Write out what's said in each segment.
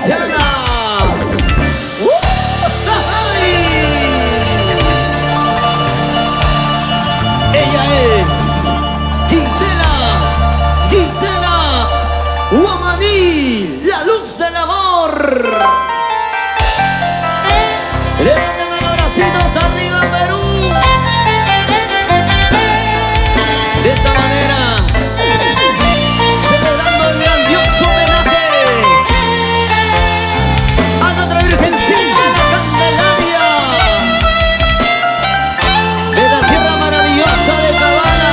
Gisela. Ella es Gisela, Gisela Guamaní, la luz del amor. Levanten los bracitos arriba, Perú. De esta manera, celebrando el grandioso homenaje a nuestra Virgencita de la Candelaria, de la tierra maravillosa de Cabana,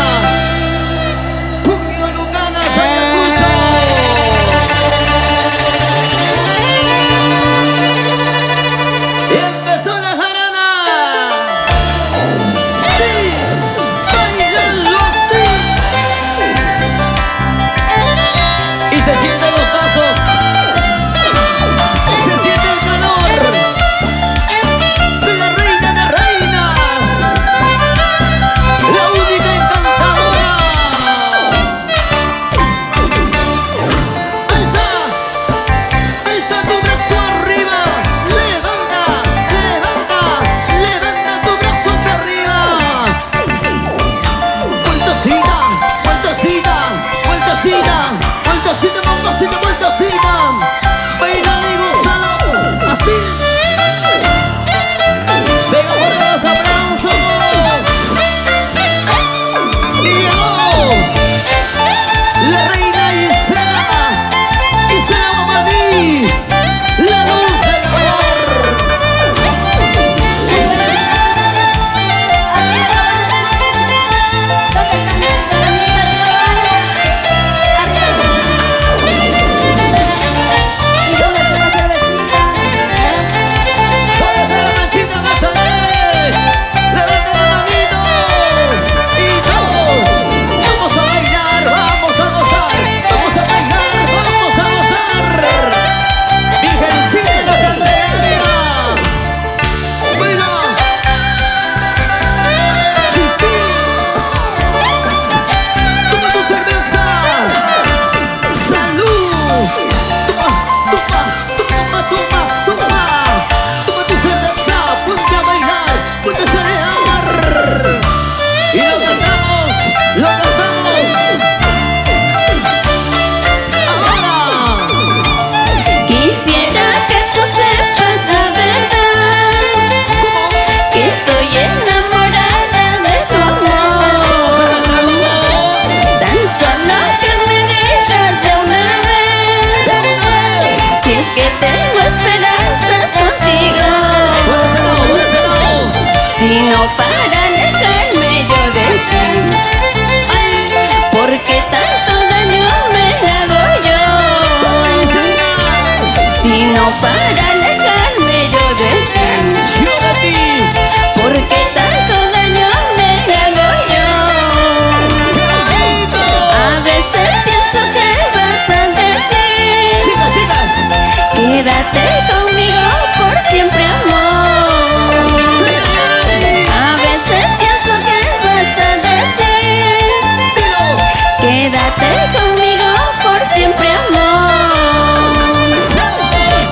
Puño Lucana, Ayacucho. Y empezó la jarana. Sí, bailando así. Y se sienten los pasos, se siente el calor de la reina de reinas, la única encantadora. Alza, alza tu brazo arriba, levanta, levanta, levanta tu brazo hacia arriba. Vueltecita, vueltecita, vueltecita, vueltecita, vueltecita, vueltecita. Baila y gózalo, así. Venga, fuerte los aplausos. Y llegó la reina Gisela, Gisela Guamaní, la luz del amor. Todas las manchitas más alegres, levanten las manitos y todos vamos a bailar, vamos a gozar, vamos a bailar, vamos a gozar. Virgencita de la Candelaria, bueno, sí, sí, toma tu cerveza, salud, toma, toma, toma, toma, toma, toma tu cerveza, ponte a bailar, ponte a chalear. Y lo cantamos, lo cantamos. Ahora. Quisiera que tú sepas la verdad, que estoy enamorada de tu amor. Tan solo que me digas de una vez si es que tengo esperanzas contigo, si no para dejarme yo de ti, porque tanto daño me hago yo. Si no para alejarme yo de ti, Yo de ti, porque tanto daño me hago yo. A veces pienso que vas a decir, chicas, chicas, quédate conmigo por siempre, amor. A veces pienso que vas a decir, quédate conmigo por siempre, amor.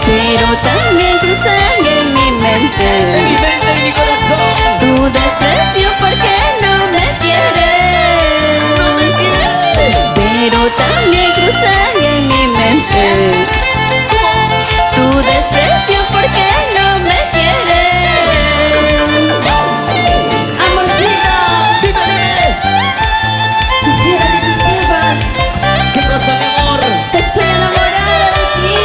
Pero también cruzan en mi en mente mi mente y mi corazón, tu desprecio porque no me quieres. no me quieres. Pero también cruzan en mi mente tu desprecio porque no me quieres. Amorcito, Dime, dime, quisiera que tú sepas, ¿qué cosa, mi amor? estoy enamorada de ti.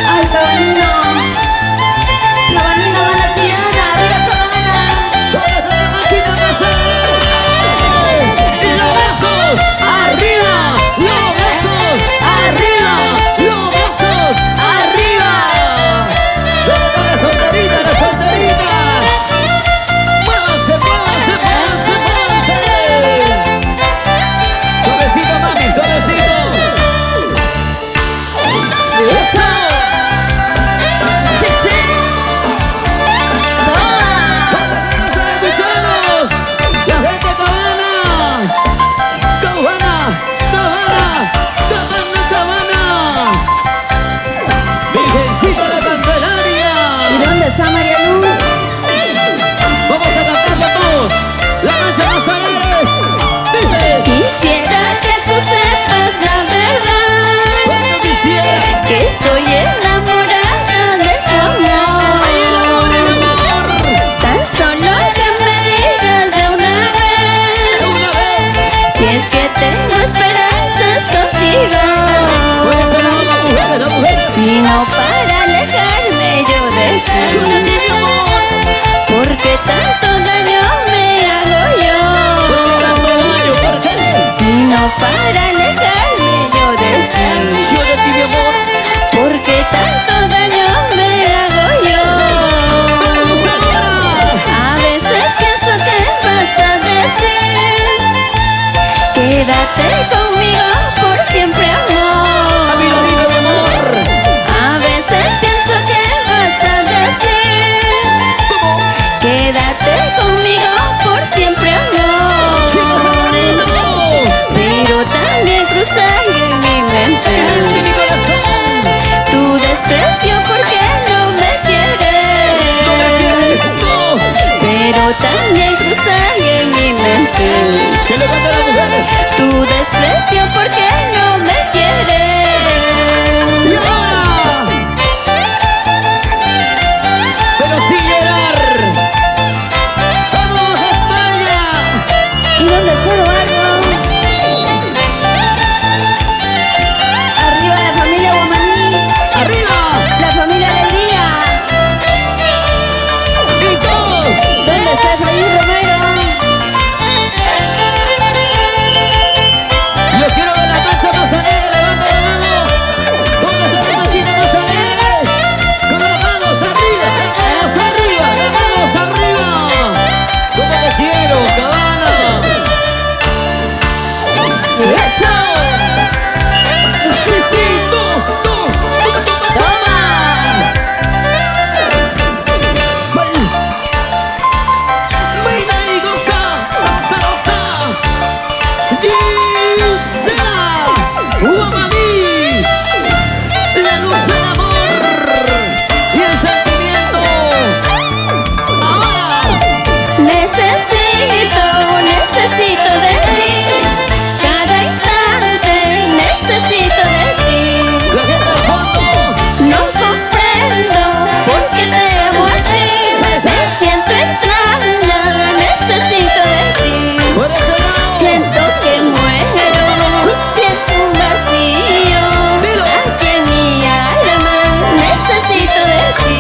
Ay, cabanino, cabanino, la tierra, arriba cabana. Todas las manchitas más alegres y los brazos arriba. para alejarme yo de ti. Yo de ti, mi amor. Porque tanto daño me hago yo. ¡Vamos ahora! A veces pienso que vas a decir: quédate conmigo por siempre, amor. Amigo, dime, mi amor. A veces pienso que vas a decir: ¿Cómo? quédate conmigo por siempre, amor. ¡Chicos, bonito! Pero también cruza en mi mente En mi corazón. tu desprecio porque no me No me quieres. quieres, no. Pero también cruza en mi mente Que le cantan las mujeres. tu desprecio porque no me quieres. ¡Y ahora! Pero sin llorar. ¡Vamos a España! ¿Y dónde está Eduardo? Arriba la familia Guamaní, ¡Arriba! la familia Alegría. ¡Y todos! ¿Dónde está Efraín Romero? Yo quiero ver la mancha más alegre. Levanta la mano. ¿Dónde está la manchita más alegre? Con las manos arriba. Las manos arriba. Las manos arriba. ¿Cómo te quiero, Cabana? ¡Eso! ¡Sí, sí! ¡Tú! ¡Toma! Baila y goza, goza, goza. Gisela Guamaní, la luz del amor y el sentimiento. Ahora, Necesito de ti. Cada instante necesito de ti. la gente al fondo. No comprendo por qué te amo así. Me siento extraña, necesito de ti. Por ese lado. Siento que muero, siento un vacío. Dilo. Aquí en mi alma necesito de ti.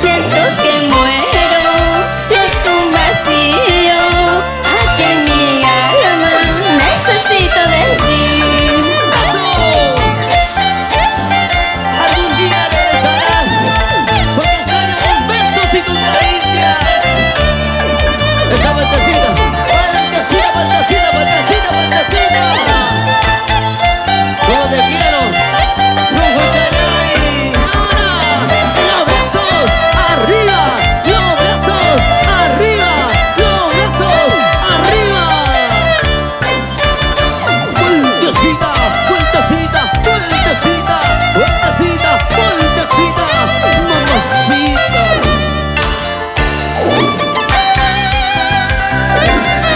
Siento que muero, siento un vacío. Aquí en mi alma necesito de ti. Eso. Algún día regresarás porque extraño tus besos y tus caricias. Esa vueltecita, vueltecita, vueltecita, vueltecita, vueltecita. Como te quiero, son ahí. Ahora, los brazos arriba, los brazos arriba, los brazos arriba. Vueltecita, vueltecita, vueltecita, vueltecita, vueltecita, mamacita.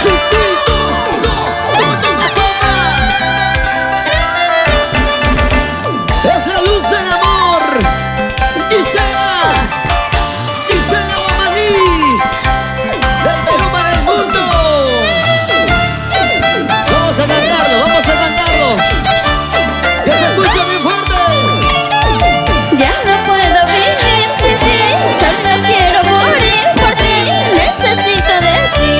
Sí, sí, toma. Es la luz del amor. Gisela Guamaní, del Perú para el mundo. Vamos a cantarlo, vamos a cantarlo. Que se escuche bien fuerte. Ya no puedo vivir sin ti, solo quiero morir por ti, necesito de ti.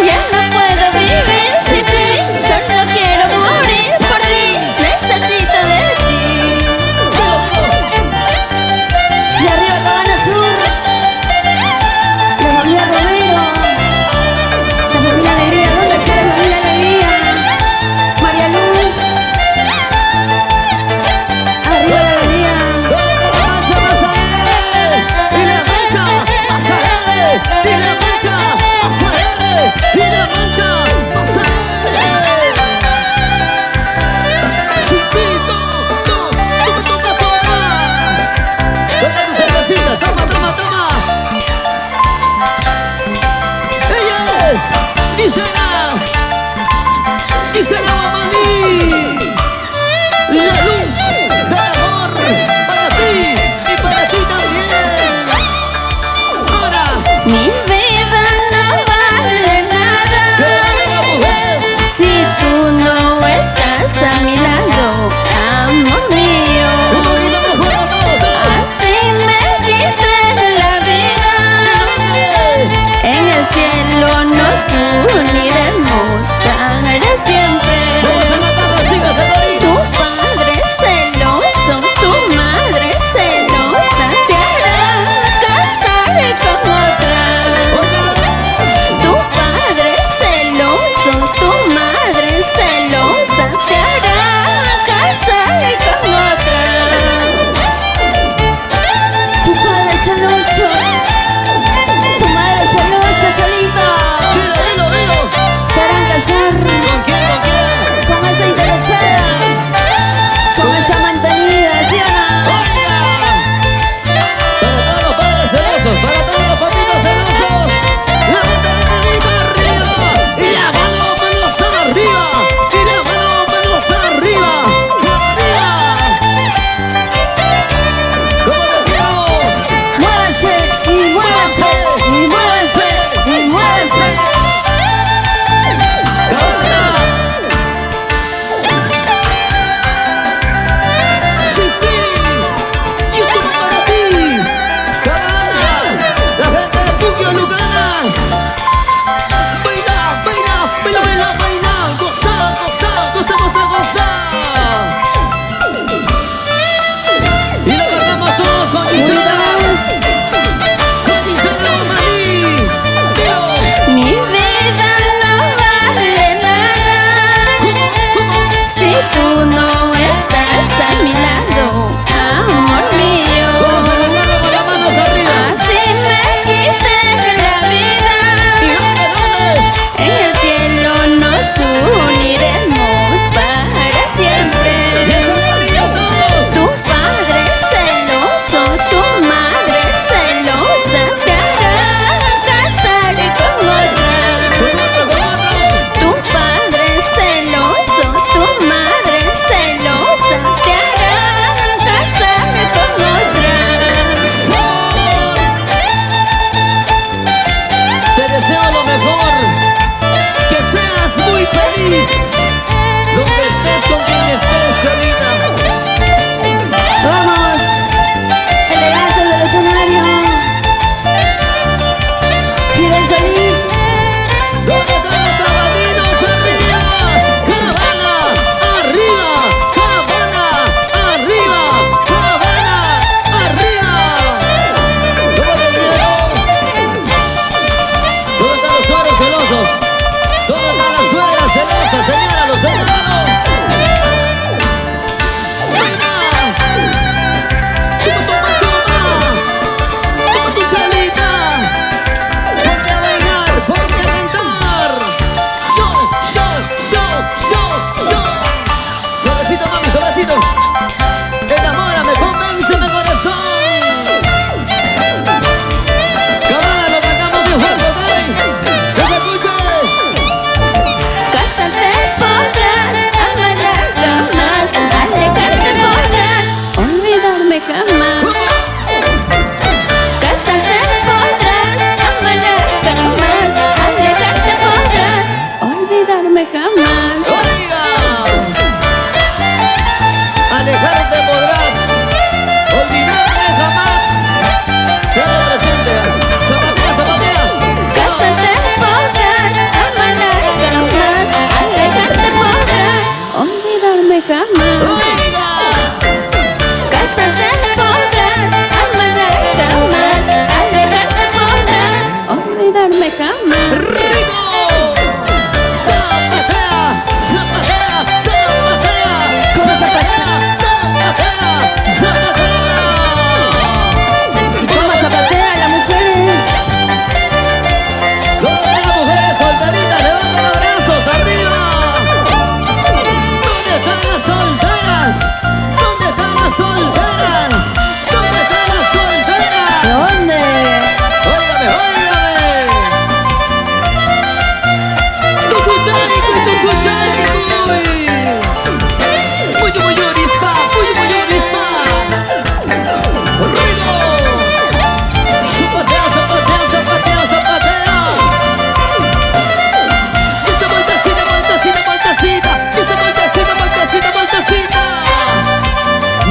Ya no puedo vivir sin ti, solo quiero morir por ti, necesito de ti. Y arriba Cabana Sur, la familia Romero, la familia Alegría. ¿Dónde está la familia Alegría? María Luz. Arriba la alegría. La mancha más alegre y la mancha más alegre y la mancha más alegre y la mancha más alegre. Sí, sí, toma. Toma tu cervecita, toma. Ella es Gisela Guamaní. La luz del amor para ti y para ti también. Ahora, Mi vida no vale nada que la mujer. si tú no estás a mi lado, amor mío. Un poquito más fuerte todos. Así me quité la vida. En el cielo nos uniremos. olvidarme jamás. Oiga, alejarte podrás, olvidarme jamás. Todo presente, zapatea, zapatea. Casarte podrás, amarme jamás. Alejarte podrás, olvidarme jamás. Oiga, Casarte podrás, amarme jamás. Alejarte podrás, olvidarme jamás. rico. Zapatea, zapatea, zapatea. ¿Cómo zapatea? Zapatea, zapatea. ¿Y cómo zapatea las mujeres? ¿Dónde están las mujeres solteritas? Levanten los brazos arriba. ¿Dónde están las solteras? ¿Dónde están las solteras? ¿Dónde están las solteras? ¿Dónde? Óigame, óigame. Tucuchanico y tucuchanico. Mucho, mucho rispa, mucho, mucho rispa. Ruido. Zapatea, zapatea, zapatea, zapatea. Esa vueltecita, vueltecita, vueltecita. Esa vueltecita, vueltecita, vueltecita.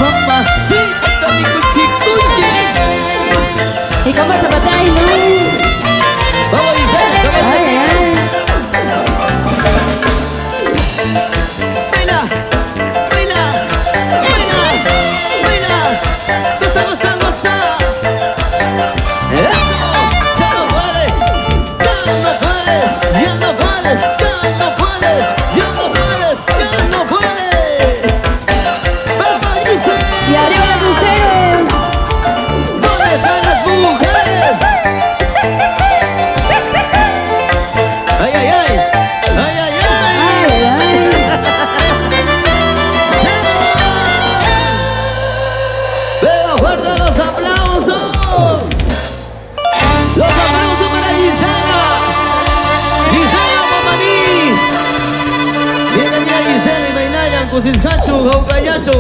Mamacita, mi cuchicuchi. ¿Y cómo zapatea y no? Vamos, Giselle, vamos, Ay, Giselle. ay. Baila, baila, baila, baila. Goza, goza, goza. Eso. Ya no puedes, ya no puedes, ya no puedes, ya no puedes, ya no puedes, ya no puedes. Vamos, Giselle. Y arriba las mujeres. ¿Dónde están las mujeres? Ay, ay, ay, ay, ay, ay. Ay, ay. ¡Venga, fuerte los aplausos! ¡Los aplausos para Gisela! ¡Gisela Mamani! Bienvenida Gisela y Mainaya, Cusiscacho, Jaucayacho.